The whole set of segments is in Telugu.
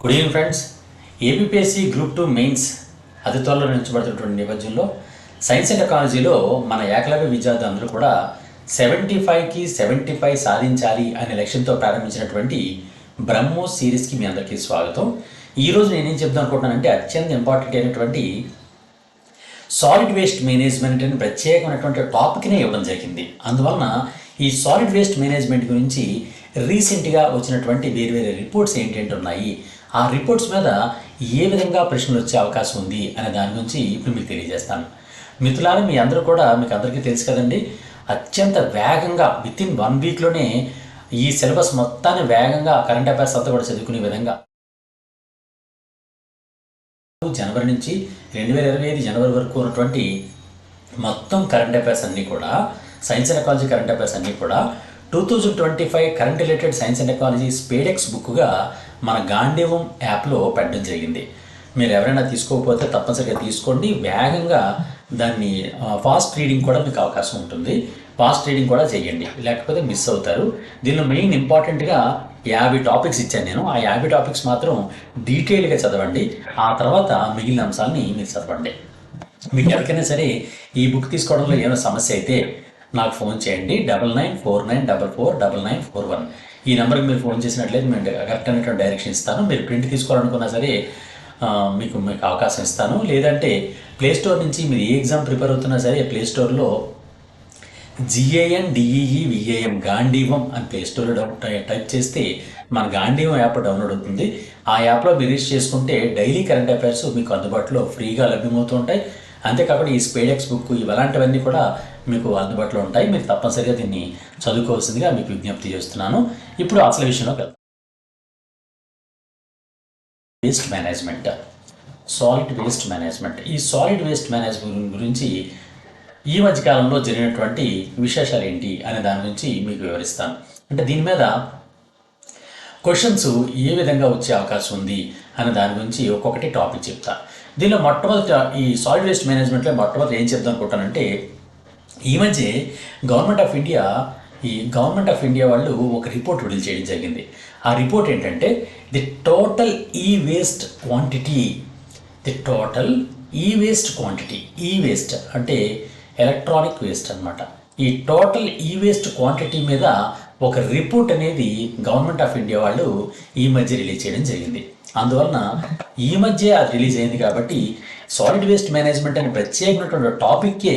Good evening friends. APSC group 2 mains అతి త్వరలో నిర్వహించబడుతున్నటువంటి నేపథ్యంలో సైన్స్ అండ్ టెక్నాలజీలో మన ఏకలవ్య విద్యార్థులందరూ కూడా 75కి 75 సాధించాలి అనే లక్ష్యంతో ప్రారంభించినటువంటి బ్రహ్మోస్ సిరీస్కి మీ అందరికీ స్వాగతం. ఈరోజు నేనేం చెప్దాం అనుకుంటున్నానంటే అత్యంత ఇంపార్టెంట్ అయినటువంటి సాలిడ్ వేస్ట్ మేనేజ్మెంట్ అని ప్రత్యేకమైనటువంటి టాపిక్నే ఇవ్వడం జరిగింది. అందువలన ఈ సాలిడ్ వేస్ట్ మేనేజ్మెంట్ గురించి రీసెంట్గా వచ్చినటువంటి వేరు రిపోర్ట్స్ ఏంటంటే ఉన్నాయి, ఆ రిపోర్ట్స్ మీద ఏ విధంగా ప్రశ్నలు వచ్చే అవకాశం ఉంది అనే దాని గురించి ఇప్పుడు మీకు తెలియజేస్తాను. మిత్రులారా, మీ అందరూ కూడా మీకు అందరికీ తెలుసు కదండి, అత్యంత వేగంగా వితిన్ 1 వీక్లోనే ఈ సిలబస్ మొత్తాన్ని వేగంగా కరెంట్ అఫైర్స్ అంతా కూడా చదువుకునే విధంగా జనవరి నుంచి 2025 జనవరి వరకు ఉన్నటువంటి మొత్తం కరెంట్ అఫైర్స్ అన్నీ కూడా, science and technology current affairs అన్నీ కూడా 2025 current related science and technology SpaDeX బుక్గా మన గాంధీవం యాప్లో పెట్టడం జరిగింది. మీరు ఎవరైనా తీసుకోకపోతే తప్పనిసరిగా తీసుకోండి. వేగంగా దాన్ని ఫాస్ట్ రీడింగ్ కూడా మీకు అవకాశం ఉంటుంది. ఫాస్ట్ రీడింగ్ కూడా చేయండి, లేకపోతే మిస్ అవుతారు. దీనిలో మెయిన్ ఇంపార్టెంట్గా 50 టాపిక్స్ ఇచ్చాను నేను. ఆ 50 టాపిక్స్ మాత్రం డీటెయిల్గా చదవండి. ఆ తర్వాత మిగిలిన అంశాలని మీరు చదవండి. మీకు ఎవరికైనా సరే ఈ బుక్ తీసుకోవడంలో ఏమైనా సమస్య అయితే నాకు ఫోన్ చేయండి. 9949449941 ఈ నెంబర్కి మీరు ఫోన్ చేసినట్లయితే మేము కరెక్ట్ అనేటువంటి డైరెక్షన్ ఇస్తాను. మీరు ప్రింట్ తీసుకోవాలనుకున్నా సరే మీకు అవకాశం ఇస్తాను. లేదంటే ప్లేస్టోర్ నుంచి మీరు ఏ ఎగ్జామ్ ప్రిపేర్ అవుతున్నా సరే ప్లేస్టోర్లో GANDEEVAM గాంధీవం అని ప్లేస్టోర్లో టైప్ చేస్తే మన గాంధీవం యాప్ డౌన్లోడ్ అవుతుంది. ఆ యాప్లో మీరు రిజిస్టర్ చేసుకుంటే డైలీ కరెంట్ అఫైర్స్ మీకు అందుబాటులో ఫ్రీగా లభ్యమవుతూ ఉంటాయి. అంతేకాకుండా ఈ స్పేడెక్స్ బుక్ ఇలాంటివన్నీ కూడా మీకు అందుబాటులో ఉంటాయి. మీరు తప్పనిసరిగా దీన్ని చదువుకోవాల్సిందిగా మీకు విజ్ఞప్తి చేస్తున్నాను. ఇప్పుడు అసలు విషయంలో వెళ్దాం. Waste management, solid waste management. ఈ సాలిడ్ వేస్ట్ మేనేజ్మెంట్ గురించి ఈ మధ్యకాలంలో జరిగినటువంటి విశేషాలు ఏంటి అనే దాని గురించి మీకు వివరిస్తాను. అంటే దీని మీద క్వశ్చన్స్ ఏ విధంగా వచ్చే అవకాశం ఉంది అనే దాని గురించి ఒక్కొక్కటి టాపిక్ చెప్తా. దీనిలో మొట్టమొదటి ఈ సాలిడ్ వేస్ట్ మేనేజ్మెంట్లో మొట్టమొదటి ఏం చెప్దాం అనుకుంటానంటే, ఈ మధ్య గవర్నమెంట్ ఆఫ్ ఇండియా వాళ్ళు ఒక రిపోర్ట్ విడుదల చేయడం జరిగింది. ఆ రిపోర్ట్ ఏంటంటే ది టోటల్ ఈ వేస్ట్ క్వాంటిటీ ఈ వేస్ట్ అంటే ఎలక్ట్రానిక్ వేస్ట్ అనమాట. ఈ టోటల్ ఈ వేస్ట్ క్వాంటిటీ మీద ఒక రిపోర్ట్ అనేది గవర్నమెంట్ ఆఫ్ ఇండియా వాళ్ళు ఈ మధ్య రిలీజ్ చేయడం జరిగింది. అందువలన ఈ మధ్య అది రిలీజ్ అయింది కాబట్టి సాలిడ్ వేస్ట్ మేనేజ్మెంట్ అనే ప్రత్యేకమైనటువంటి టాపిక్కే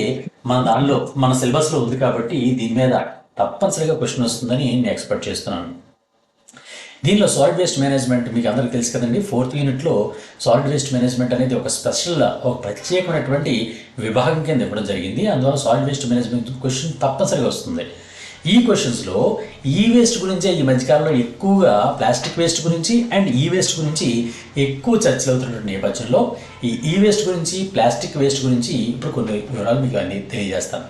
మన సిలబస్లో ఉంది కాబట్టి దీని మీద తప్పనిసరిగా క్వశ్చన్ వస్తుందని నేను ఎక్స్పెక్ట్ చేస్తున్నాను. దీనిలో సాలిడ్ వేస్ట్ మేనేజ్మెంట్ మీకు అందరికీ తెలుసు కదండి. 4th యూనిట్లో సాలిడ్ వేస్ట్ మేనేజ్మెంట్ అనేది ఒక ప్రత్యేకమైనటువంటి విభాగం కింద ఇవ్వడం జరిగింది. అందువల్ల సాలిడ్ వేస్ట్ మేనేజ్మెంట్ క్వశ్చన్ తప్పనిసరిగా వస్తుంది. ఈ క్వశ్చన్స్లో ఈ వేస్ట్ గురించే ఈ మధ్యకాలంలో ఎక్కువగా ప్లాస్టిక్ వేస్ట్ గురించి అండ్ ఈ వేస్ట్ గురించి ఎక్కువ చర్చలు అవుతున్నటువంటి నేపథ్యంలో ఈ వేస్ట్ గురించి, ప్లాస్టిక్ వేస్ట్ గురించి ఇప్పుడు కొన్ని వివరాలు మీకు అన్ని తెలియజేస్తాను.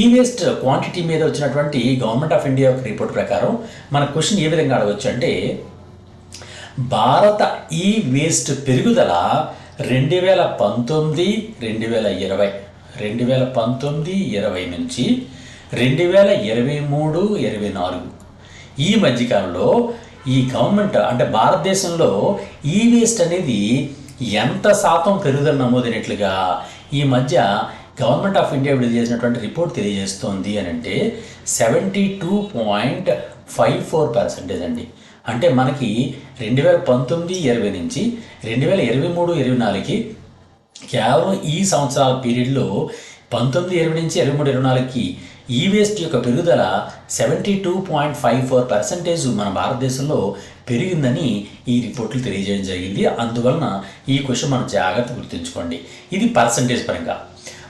ఈ వేస్ట్ క్వాంటిటీ మీద వచ్చినటువంటి గవర్నమెంట్ ఆఫ్ ఇండియా యొక్క రిపోర్ట్ ప్రకారం మన క్వశ్చన్ ఏ విధంగా అడగవచ్చు అంటే, భారత ఈ వేస్ట్ పెరుగుదల 2019-2020 నుంచి 2023-24 ఈ మధ్యకాలంలో ఈ గవర్నమెంట్ అంటే భారతదేశంలో ఈ వేస్ట్ అనేది ఎంత శాతం పెరుగుదల నమోదైనట్లుగా ఈ మధ్య గవర్నమెంట్ ఆఫ్ ఇండియా విడుదల చేసినటువంటి రిపోర్ట్ తెలియజేస్తోంది అని అంటే 72.54% అండి. అంటే మనకి 2019-20 నుంచి 2023-24కి కేవలం ఈ సంవత్సరాల పీరియడ్లో 19-20 నుంచి 23-24కి ఈ వేస్ట్ యొక్క పెరుగుదల 72.54% మన భారతదేశంలో పెరిగిందని ఈ రిపోర్ట్లు తెలియజేయడం జరిగింది. అందువలన ఈ క్వశ్చన్ మనం జాగ్రత్త గుర్తుంచుకోండి. ఇది పర్సంటేజ్ పరంగా.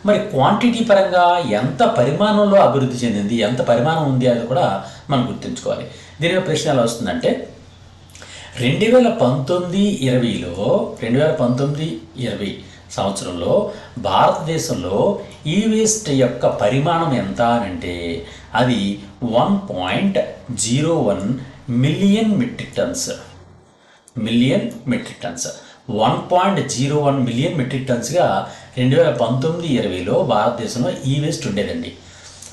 మరి క్వాంటిటీ పరంగా ఎంత పరిమాణంలో అభివృద్ధి చెందింది, ఎంత పరిమాణం ఉంది అది కూడా మనం గుర్తుంచుకోవాలి. దీని ప్రశ్న ఎలా వస్తుందంటే, 2019-20 సంవత్సరంలో భారతదేశంలో ఈ వేస్ట్ యొక్క పరిమాణం ఎంత అని అంటే అది 1.01 million metric tons. 1.01 million metric టన్స్గా 2019-20లో భారతదేశంలో ఈ వేస్ట్ ఉండేదండి.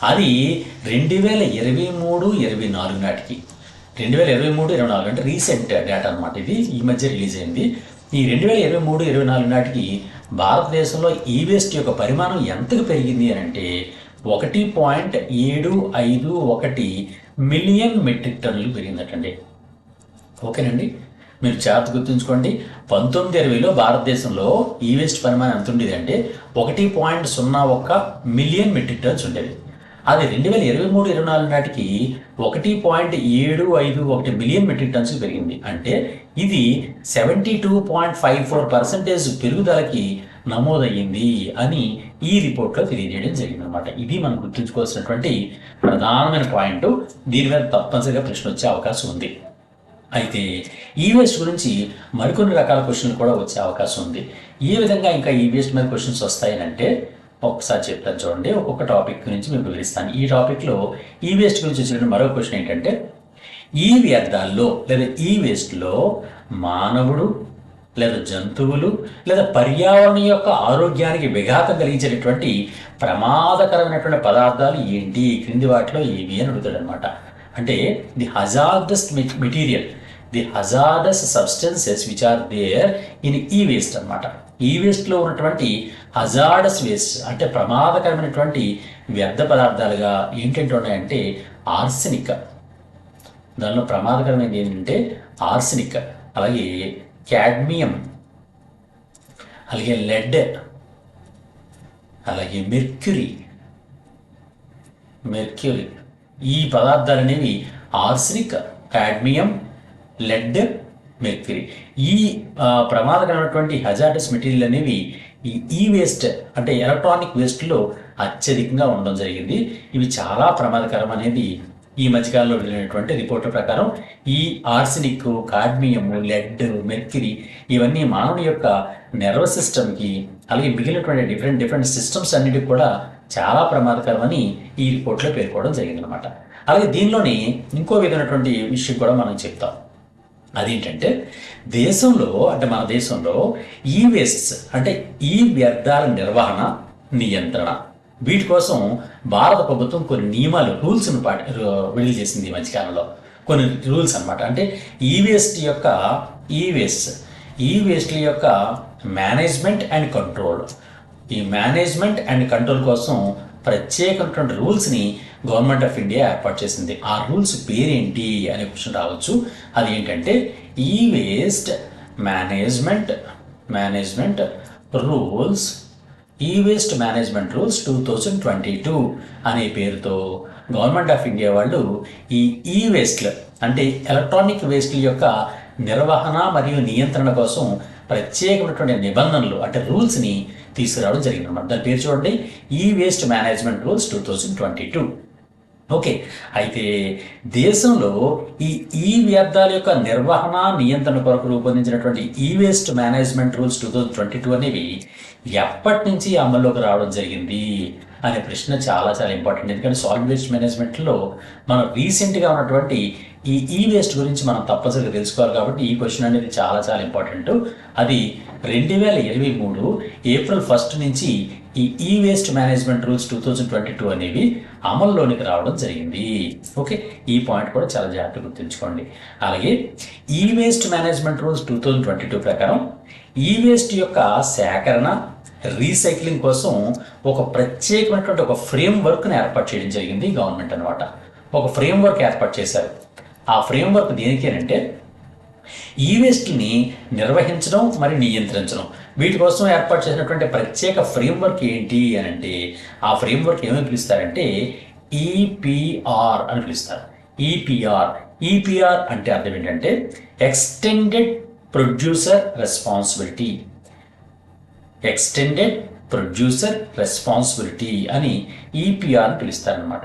అది 2023-24 నాటికి 2023-24 అంటే రీసెంట్ డేటా అనమాట. ఇది ఈ మధ్య రిలీజ్ అయింది. ఈ 2023-24 నాటికి భారతదేశంలో ఈ వేస్ట్ యొక్క పరిమాణం ఎంతకు పెరిగింది అని అంటే 1.751 మిలియన్ మెట్రిక్ టన్నులు పెరిగిందటండి. ఓకేనండి, మీరు జాగ్రత్త గుర్తుంచుకోండి. 1920లో భారతదేశంలో ఈ వేస్ట్ పరిమాణం ఎంత ఉండేది అంటే 1.01 మిలియన్ మెట్రిక్ టన్స్ ఉండేది. అది 2023-24 నాటికి 1.751 మిలియన్ మెట్రిక్ టన్స్ పెరిగింది. అంటే ఇది 72.54% పెరుగుదలకి నమోదయ్యింది అని ఈ రిపోర్ట్లో తెలియజేయడం జరిగింది అనమాట. ఇది మనం గుర్తుంచుకోవాల్సినటువంటి ప్రధానమైన పాయింట్. దీని మీద తప్పనిసరిగా ప్రశ్న వచ్చే అవకాశం ఉంది. అయితే ఈ వేస్ట్ గురించి మరికొన్ని రకాల క్వశ్చన్లు కూడా వచ్చే అవకాశం ఉంది. ఏ విధంగా ఇంకా ఈ వేస్ట్ మీద క్వశ్చన్స్ వస్తాయని అంటే ఒకసారి చెప్తాను చూడండి. ఒక్కొక్క టాపిక్ గురించి మీకు వివరిస్తాను. ఈ టాపిక్లో ఈ వేస్ట్ గురించి వచ్చిన మరో క్వశ్చన్ ఏంటంటే ఈ వ్యర్థాల్లో లేదా ఈ వేస్ట్లో మానవుడు లేదా జంతువులు లేదా పర్యావరణం యొక్క ఆరోగ్యానికి విఘాతం కలిగించేటటువంటి ప్రమాదకరమైనటువంటి పదార్థాలు ఏంటి, క్రింది వాటిలో ఏవి అని అడుగుతాడు అనమాట. అంటే the hazardous material, the hazardous substances which are there in ఈ వేస్ట్ అనమాట. ఈ వేస్ట్లో ఉన్నటువంటి హజార్డస్ వేస్ట్ అంటే ప్రమాదకరమైనటువంటి వ్యర్థ పదార్థాలుగా ఏంటంటే ఉన్నాయంటే ఆర్సెనిక్, దానిలో ప్రమాదకరమైనది ఏంటంటే ఆర్సెనిక్, అలాగే క్యాడ్మియం, అలాగే లెడ్, అలాగే మెర్క్యూరీ. ఈ పదార్థాలు అనేవి ఆర్సెనిక్, కాడ్మియం, లెడ్, మెర్క్యూరీ. ఈ ప్రమాదకరమైనటువంటి హజార్డస్ మెటీరియల్ అనేవి ఈ వేస్ట్ అంటే ఎలక్ట్రానిక్ వేస్ట్లో అత్యధికంగా ఉండడం జరిగింది. ఇవి చాలా ప్రమాదకరం అనేది ఈ మధ్యకాలంలో వెళ్ళినటువంటి రిపోర్ట్ల ప్రకారం ఈ ఆర్సెనిక్, కాడ్మియము, లెడ్, మెర్క్యూరీ ఇవన్నీ మానవుని యొక్క నర్వస్ సిస్టమ్కి అలాగే మిగిలినటువంటి డిఫరెంట్ సిస్టమ్స్ అన్నిటికి కూడా చాలా ప్రమాదకరమని ఈ రిపోర్ట్లో పేర్కోవడం జరిగిందనమాట. అలాగే దీనిలోని ఇంకో విధమైనటువంటి విషయం కూడా మనం చెప్తాం. అదేంటంటే దేశంలో అంటే మన దేశంలో ఈ వేస్ట్స్ అంటే ఈ వ్యర్థాల నిర్వహణ, నియంత్రణ వీటి కోసం భారత ప్రభుత్వం కొన్ని నియమాలు, రూల్స్ను విడుదల చేసింది ఈ మధ్యకాలంలో. కొన్ని రూల్స్ అనమాట. అంటే ఈ వేస్ట్ల యొక్క మేనేజ్మెంట్ అండ్ కంట్రోల్, ఈ మేనేజ్మెంట్ అండ్ కంట్రోల్ కోసం ప్రత్యేకమైనటువంటి రూల్స్ని గవర్నమెంట్ ఆఫ్ ఇండియా ఏర్పాటు చేసింది. ఆ రూల్స్ పేరేంటి అనే క్వశ్చన్ రావచ్చు. అది ఏంటంటే ఈ వేస్ట్ మేనేజ్మెంట్ రూల్స్, ఈ వేస్ట్ మేనేజ్మెంట్ రూల్స్ 2022 అనే పేరుతో గవర్నమెంట్ ఆఫ్ ఇండియా వాళ్ళు ఈ వేస్ట్లు అంటే ఎలక్ట్రానిక్ వేస్ట్ల యొక్క నిర్వహణ మరియు నియంత్రణ కోసం ప్రత్యేకమైనటువంటి నిబంధనలు అంటే రూల్స్ని తీసుకురావడం జరిగిందన్నమాట. దాని పేరు చూడండి, ఈ వేస్ట్ మేనేజ్మెంట్ రూల్స్ 2022. ఓకే, అయితే దేశంలో ఈ వ్యర్థాల యొక్క నిర్వహణ నియంత్రణ కొరకు రూపొందించినటువంటి ఈ వేస్ట్ మేనేజ్మెంట్ రూల్స్ 2022 అనేవి ఎప్పటి నుంచి అమల్లోకి రావడం జరిగింది అనే ప్రశ్న చాలా ఇంపార్టెంట్. ఎందుకంటే సాలిడ్ వేస్ట్ మేనేజ్మెంట్లో మనం రీసెంట్గా ఉన్నటువంటి ఈ వేస్ట్ గురించి మనం తప్పనిసరిగా తెలుసుకోవాలి. కాబట్టి ఈ క్వశ్చన్ అనేది చాలా ఇంపార్టెంట్. అది 2023 ఏప్రిల్ 1 నుంచి ఈ వేస్ట్ మేనేజ్మెంట్ రూల్స్ 2022 అనేవి అమల్లోనికి రావడం జరిగింది. ఓకే, ఈ పాయింట్ కూడా చాలా జాగ్రత్తగా గుర్తుంచుకోండి. అలాగే ఈ వేస్ట్ మేనేజ్మెంట్ రూల్స్ 2022 ప్రకారం ఈ వేస్ట్ యొక్క సేకరణ, రీసైక్లింగ్ కోసం ఒక ప్రత్యేకమైనటువంటి ఒక ఫ్రేమ్వర్క్ని ఏర్పాటు చేయడం జరిగింది గవర్నమెంట్ అనమాట. ఒక ఫ్రేమ్వర్క్ ఏర్పాటు చేశారు. ఆ ఫ్రేమ్వర్క్ దేనికేనంటే ఈ వేస్ట్ని నిర్వహించడం మరియు నియంత్రించడం, వీటి కోసం ఏర్పాటు చేసినటువంటి ప్రత్యేక ఫ్రేమ్వర్క్ ఏంటి అని అంటే ఆ ఫ్రేమ్వర్క్ ఏమని పిలుస్తారంటే ఈపీఆర్ అని పిలుస్తారు. ఈపీఆర్ అంటే అర్థం ఏంటంటే ఎక్స్టెండెడ్ ప్రొడ్యూసర్ రెస్పాన్సిబిలిటీ అని ఈపీఆర్ అని పిలుస్తారనమాట.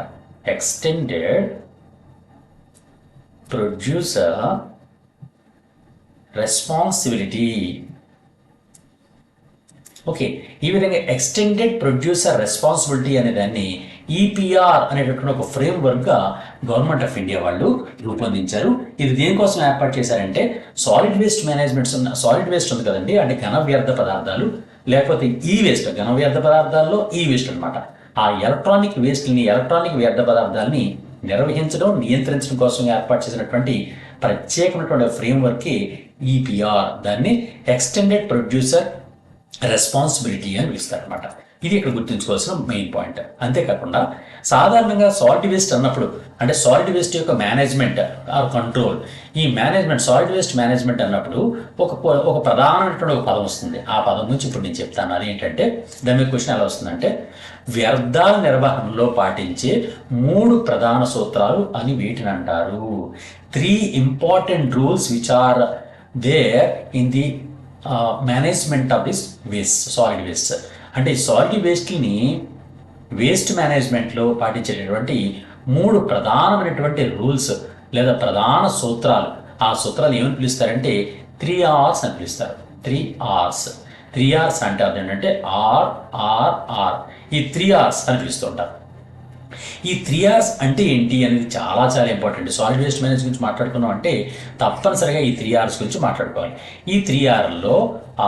Extended producer responsibility. ఓకే, ఈ విధంగా ఎక్స్టెండెడ్ ప్రొడ్యూసర్ రెస్పాన్సిబిలిటీ అనే దాన్ని ఈపీఆర్ అనేటటువంటి ఒక ఫ్రేమ్వర్క్గా గవర్నమెంట్ ఆఫ్ ఇండియా వాళ్ళు రూపొందించారు. ఇది దేనికోసం ఏర్పాటు చేశారంటే సాలిడ్ వేస్ట్ ఉంది కదండి, అంటే ఘన వ్యర్థ పదార్థాలు లేకపోతే ఘన వ్యర్థ పదార్థాల్లో ఈ వేస్ట్ అనమాట. ఆ ఎలక్ట్రానిక్ వ్యర్థ పదార్థాలని నిర్వహించడం, నియంత్రించడం కోసం ఏర్పాటు చేసినటువంటి ప్రత్యేకమైనటువంటి ఫ్రేమ్వర్క్కి ఈపీఆర్, దాన్ని ఎక్స్టెండెడ్ ప్రొడ్యూసర్ రెస్పాన్సిబిలిటీ అని పిలుస్తారనమాట. ఇది ఇక్కడ గుర్తుంచుకోవాల్సిన మెయిన్ పాయింట్. అంతేకాకుండా సాధారణంగా సాలిడ్ వేస్ట్ అన్నప్పుడు, అంటే సాలిడ్ వేస్ట్ యొక్క మేనేజ్మెంట్ ఆర్ కంట్రోల్, ఈ మేనేజ్మెంట్ సాలిడ్ వేస్ట్ మేనేజ్మెంట్ అన్నప్పుడు ఒక ప్రధానమైనటువంటి ఒక పదం వస్తుంది. ఆ పదం గురించి ఇప్పుడు నేను చెప్తాను. అది ఏంటంటే, దాని మీద క్వశ్చన్ ఎలా వస్తుందంటే, వ్యర్థాల నిర్వహణలో పాటించే 3 ప్రధాన సూత్రాలు అని వీటిని అంటారు. 3 important rules which are there in the management of this waste, solid waste. అంటే ఈ సాలిడ్ వేస్ట్ని వేస్ట్ మేనేజ్మెంట్లో పాటించేటటువంటి 3 ప్రధానమైనటువంటి రూల్స్ లేదా ప్రధాన సూత్రాలు. ఆ సూత్రాలు ఏమని పిలుస్తారంటే 3 R's అని పిలుస్తారు. 3 R's. 3 R's అంటే అర్థం ఏంటంటే ఆర్. ఈ 3 R's అని పిలుస్తుంటారు. ఈ 3 R's అంటే ఏంటి అనేది చాలా చాలా ఇంపార్టెంట్. సాలిడ్ వేస్ట్ మేనేజ్ గురించి మాట్లాడుకున్నాం అంటే తప్పనిసరిగా ఈ 3 R's గురించి మాట్లాడుకోవాలి. ఈ 3 R'లో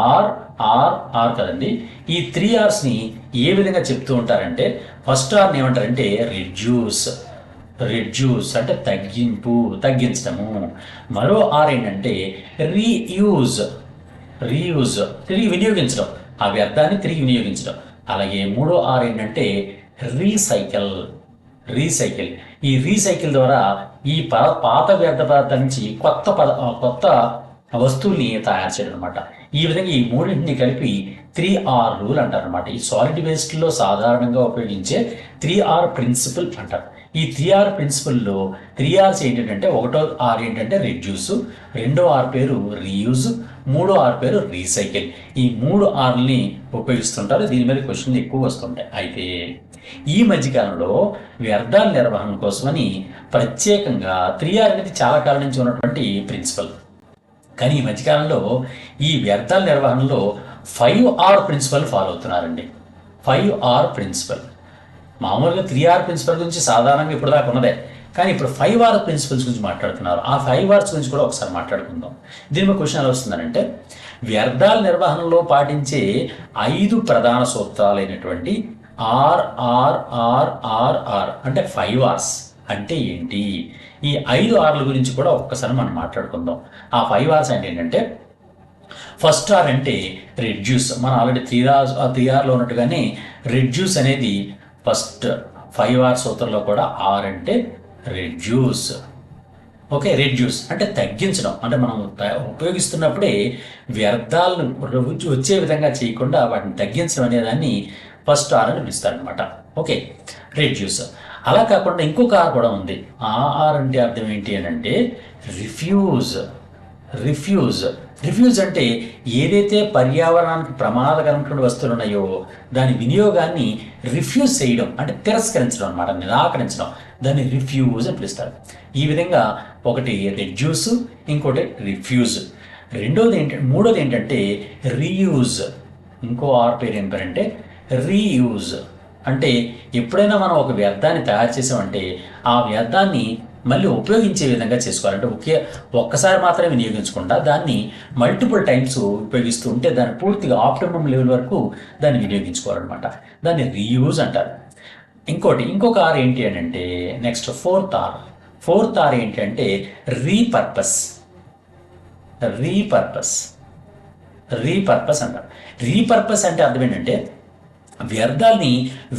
ఆర్ కదండి. ఈ 3 R'sని ఏ విధంగా చెప్తూ ఉంటారంటే, ఫస్ట్ ఆర్ని ఏమంటారంటే రిడ్యూస్ అంటే తగ్గించడము. మరో ఆర్ ఏంటంటే రీయూజ్, తిరిగి వినియోగించడం, ఆ వ్యర్థాన్ని తిరిగి వినియోగించడం. అలాగే మూడో ఆర్ ఏంటంటే రీసైకిల్. ఈ రీసైకిల్ ద్వారా ఈ పాత వ్యర్థ పదార్థాల నుంచి కొత్త వస్తువుల్ని తయారు చేయడం అనమాట. ఈ విధంగా ఈ మూడింటిని కలిపి 3R రూల్ అంటారనమాట. ఈ సాలిడ్ వేస్ట్లో సాధారణంగా ఉపయోగించే 3R ప్రిన్సిపల్ అంటారు. ఈ 3R ప్రిన్సిపల్లో 3 R's ఏంటంటే, ఒకటో ఆర్ ఏంటంటే రిడ్యూస్, రెండో ఆర్ పేరు రీయూజ్, మూడో ఆర్ పేరు రీసైకిల్. ఈ 3 R'ని ఉపయోగిస్తుంటారు. దీని మీద క్వశ్చన్లు ఎక్కువ వస్తుంటాయి. అయితే ఈ మధ్యకాలంలో వ్యర్థాల నిర్వహణ కోసమని ప్రత్యేకంగా 3R అనేది చాలా కాలం నుంచి ఉన్నటువంటి ప్రిన్సిపల్. కానీ ఈ మధ్యకాలంలో ఈ వ్యర్థాల నిర్వహణలో 5R principal follow అవుతున్నారండి. 5R principal. మామూలుగా 3R ప్రిన్సిపల్ గురించి సాధారణంగా ఇప్పుడు దాకా ఉన్నదే, కానీ ఇప్పుడు 5R ప్రిన్సిపల్స్ గురించి మాట్లాడుతున్నారు. ఆ 5R's గురించి కూడా ఒకసారి మాట్లాడుకుందాం. దీని మీద క్వశ్చన్ ఎలా వస్తుందంటే, వ్యర్థాల నిర్వహణలో పాటించే 5 ప్రధాన సూత్రాలైనటువంటి ఆర్ అంటే 5R's అంటే ఏంటి? ఈ 5 R'ల గురించి కూడా ఒక్కసారి మనం మాట్లాడుకుందాం. ఆ 5R's అంటే ఏంటంటే, ఫస్ట్ ఆర్ అంటే రిడ్యూస్. మనం ఆల్రెడీ 3R'లో ఉన్నట్టుగానే రిడ్యూస్ అనేది ఫస్ట్ 5R సూత్రంలో కూడా ఆర్ అంటే రిడ్యూస్. ఓకే, రిడ్యూస్ అంటే తగ్గించడం. అంటే మనం ఉపయోగిస్తున్నప్పుడే వ్యర్థాలను వచ్చే విధంగా చేయకుండా వాటిని తగ్గించడం అనే దాన్ని ఫస్ట్ ఆర్ అని పిలుస్తారనమాట. Okay, reduce. అలా కాకుండా ఇంకొక ఆర్ కూడా ఉంది. ఆ ఆర్ అంటే అర్థం ఏంటి అని అంటే రిఫ్యూజ్ అంటే ఏదైతే పర్యావరణానికి ప్రమాదకరమైనటువంటి వస్తువులు ఉన్నాయో దాని వినియోగాన్ని రిఫ్యూజ్ చేయడం, అంటే తిరస్కరించడం అనమాట, నిరాకరించడం. దాన్ని రిఫ్యూజ్ అని పిలుస్తారు. ఈ విధంగా ఒకటి రిడ్యూస్, ఇంకోటి రిఫ్యూజ్. మూడోది ఏంటంటే రీయూజ్. ఇంకో ఆర్ పేరు ఏం పేరంటే రీయూజ్. అంటే ఎప్పుడైనా మనం ఒక వ్యర్థాన్ని తయారు చేసామంటే ఆ వ్యర్థాన్ని మళ్ళీ ఉపయోగించే విధంగా చేసుకోవాలంటే ఒక్కసారి మాత్రమే వినియోగించకుండా దాన్ని మల్టిపుల్ టైమ్స్ ఉపయోగిస్తూ ఉంటే దాన్ని పూర్తిగా ఆప్టిమమ్ లెవెల్ వరకు దాన్ని వినియోగించుకోవాలన్నమాట. దాన్ని రీయూజ్ అంటారు. ఇంకొక ఆర్ ఏంటి అని అంటే నెక్స్ట్ ఫోర్త్ ఆర్ ఏంటి అంటే రీపర్పస్ అంటారు. రీపర్పస్ అంటే అర్థం ఏంటంటే వ్యర్థాలని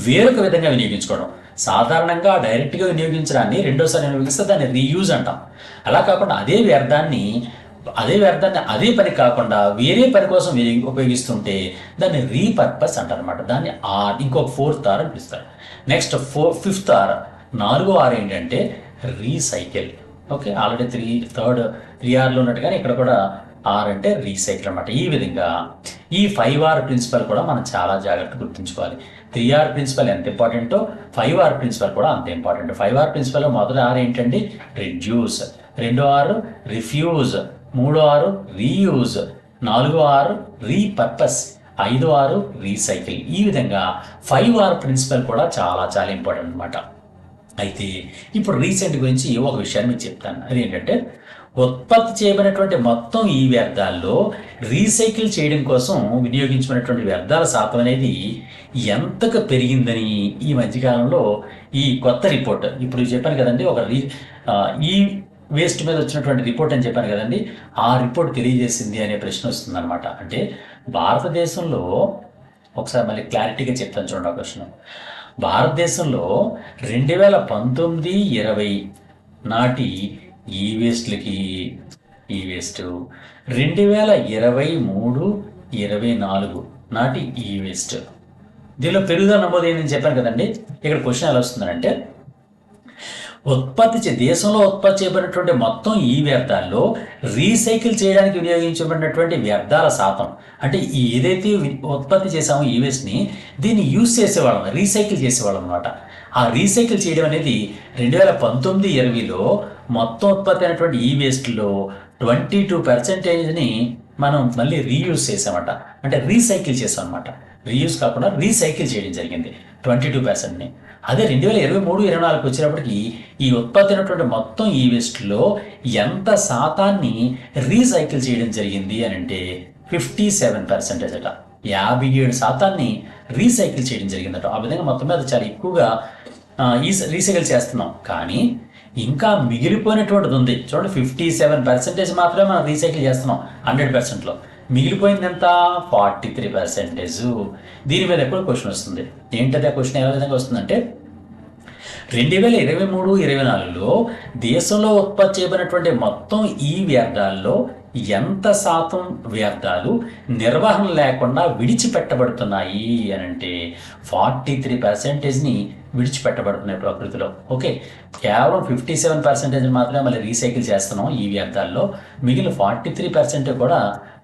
వేరొక విధంగా వినియోగించుకోవడం. సాధారణంగా డైరెక్ట్గా వినియోగించడాన్ని రెండోసారి వినియోగిస్తే దాన్ని రీయూజ్ అంటాం. అలా కాకుండా అదే వ్యర్థాన్ని అదే పని కాకుండా వేరే పని కోసం ఉపయోగిస్తుంటే దాన్ని రీపర్పస్ అంటారు అనమాట. దాన్ని ఇంకొక 4th ఆర్ అని పిలుస్తారు. నెక్స్ట్ 5th ఆర్, 4వ ఆర్ ఏంటంటే రీసైకిల్. ఓకే, ఆల్రెడీ 3Rలో ఉన్నట్టుగానే ఇక్కడ కూడా ఆర్ అంటే రీసైకిల్ అనమాట. ఈ విధంగా ఈ 5R ప్రిన్సిపల్ కూడా మనం చాలా జాగ్రత్తగా గుర్తుంచుకోవాలి. 3R ప్రిన్సిపల్ ఎంత ఇంపార్టెంటో 5R ప్రిన్సిపల్ కూడా అంత ఇంపార్టెంట్. 5R ప్రిన్సిపల్లో మొదటి ఆర్ ఏంటండి రిడ్యూస్, రెండో ఆర్ రిఫ్యూజ్, మూడో ఆరు రీయూజ్, 4వ ఆర్ రీపర్పస్, 5వ ఆర్ రీసైకిల్. ఈ విధంగా 5R ప్రిన్సిపల్ కూడా చాలా చాలా ఇంపార్టెంట్ అనమాట. అయితే ఇప్పుడు రీసెంట్ గురించి ఒక విషయాన్ని మీకు చెప్తాను. అదేంటంటే ఉత్పత్తి చేయబడినటువంటి మొత్తం ఈ వ్యర్థాల్లో రీసైకిల్ చేయడం కోసం వినియోగించుకున్నటువంటి వ్యర్థాల శాతం అనేది ఎంతగా పెరిగిందని ఈ మధ్యకాలంలో ఈ కొత్త రిపోర్ట్, ఇప్పుడు చెప్పాను కదండి, ఈ వేస్ట్ మీద వచ్చినటువంటి రిపోర్ట్ అని చెప్పాను కదండి, ఆ రిపోర్ట్ తెలియజేసింది అనే ప్రశ్న వస్తుందన్నమాట. అంటే భారతదేశంలో, ఒకసారి మళ్ళీ క్లారిటీగా చెప్తాను చూడండి ఆ క్వశ్చన్. భారతదేశంలో 2019-20 నాటి ఈ వేస్ట్ 2023-24 నాటి ఈ వేస్ట్, దీనిలో పెరుగుదల నమోదైందని చెప్పాను కదండి. ఇక్కడ క్వశ్చన్ ఎలా వస్తుందంటే, దేశంలో ఉత్పత్తి చేయబడినటువంటి మొత్తం ఈ వ్యర్థాల్లో రీసైకిల్ చేయడానికి వినియోగించబడినటువంటి వ్యర్థాల శాతం, అంటే ఏదైతే ఉత్పత్తి చేసామో ఈ వేస్ట్ని, దీన్ని యూజ్ చేసేవాళ్ళం, రీసైకిల్ చేసేవాళ్ళం అనమాట. ఆ రీసైకిల్ చేయడం అనేది 2019-20లో మొత్తం ఉత్పత్తి అయినటువంటి ఈ వేస్ట్లో 22%ని మనం మళ్ళీ రీయూజ్ చేసామట, అంటే రీసైకిల్ చేసాం అనమాట. రీయూజ్ కాకుండా రీసైకిల్ చేయడం జరిగింది 22%ని. అదే 2023-24 వచ్చినప్పటికీ ఈ ఉత్పత్తి అయినటువంటి మొత్తం ఈ వేస్ట్లో ఎంత శాతాన్ని రీసైకిల్ చేయడం జరిగింది అని అంటే 57% అట. 57% రీసైకిల్ చేయడం జరిగిందట. ఆ విధంగా మొత్తం మీద చాలా ఎక్కువగా రీసైకిల్ చేస్తున్నాం. కానీ ఇంకా మిగిలిపోయినటువంటిది ఉంది చూడండి, 57% మాత్రమే మనం రీసైకిల్ చేస్తున్నాం 100%లో. మిగిలిపోయింది ఎంత? 43%. దీని మీద ఎప్పుడు క్వశ్చన్ వస్తుంది. ఏంటది ఆ క్వశ్చన్? ఏ విధంగా వస్తుందంటే, 2023-24లో దేశంలో ఉత్పత్తి చేయబడినటువంటి మొత్తం ఈ వ్యర్థాల్లో ఎంత శాతం వ్యర్థాలు నిర్వహణ లేకుండా విడిచిపెట్టబడుతున్నాయి అని అంటే 43%ని విడిచిపెట్టబడుతున్నాయి ప్రకృతిలో. ఓకే, కేవలం 57% మాత్రమే మళ్ళీ రీసైకిల్ చేస్తున్నాం ఈ వ్యర్థాల్లో, మిగిలిన 43% కూడా